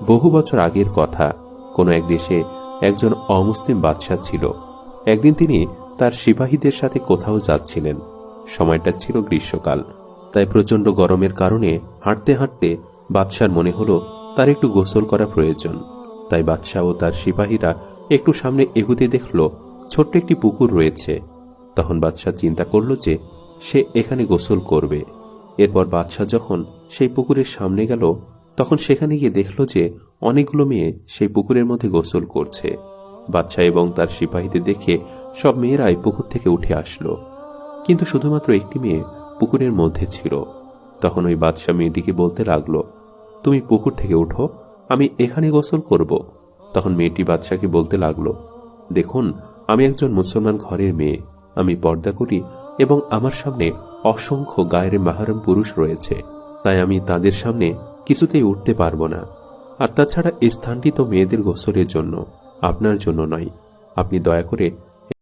বহু বছর আগের কথা। কোনো এক দেশে একজন অমুসলিম বাদশাহ ছিল। একদিন তিনি তার সিপাহীদের সাথে কোথাও যাচ্ছিলেন। সময়টা ছিল গ্রীষ্মকাল, তাই প্রচণ্ড গরমের কারণে হাঁটতে হাঁটতে বাদশার মনে হলো তার একটু গোসল করা প্রয়োজন। তাই বাদশাহ ও তার সিপাহীরা একটু সামনে এগুতে দেখল ছোট্ট একটি পুকুর রয়েছে। তখন বাদশাহ চিন্তা করল যে সে এখানে গোসল করবে। এরপর বাদশাহ যখন সেই পুকুরের সামনে গেল, তখন সেখানে গিয়ে দেখল যে অনেকগুলো মেয়ে সেই পুকুরের মধ্যে গোসল করছে। বাদশাহ এবং তার সিপাহীদের দেখে সব মেয়েরাই পুকুর থেকে উঠে আসলো, কিন্তু শুধুমাত্র একটি মেয়ে পুকুরের মধ্যে ছিল। তখন ওই বাদশাহ মেয়েটিকে বলতে লাগলো, তুমি পুকুর থেকে উঠো, আমি এখানে গোসল করব। তখন মেয়েটি বাদশাহকে বলতে লাগলো, দেখুন, আমি একজন মুসলমান ঘরের মেয়ে, আমি পর্দা করি এবং আমার সামনে অসংখ্য গায়ের মাহরম পুরুষ রয়েছে, তাই আমি তাদের সামনে কিছুতেই উঠতে পারবো না। আর তাছাড়া এই স্থানটি তো মেয়েদের গোসলের জন্য, আপনার জন্য নয়। আপনি দয়া করে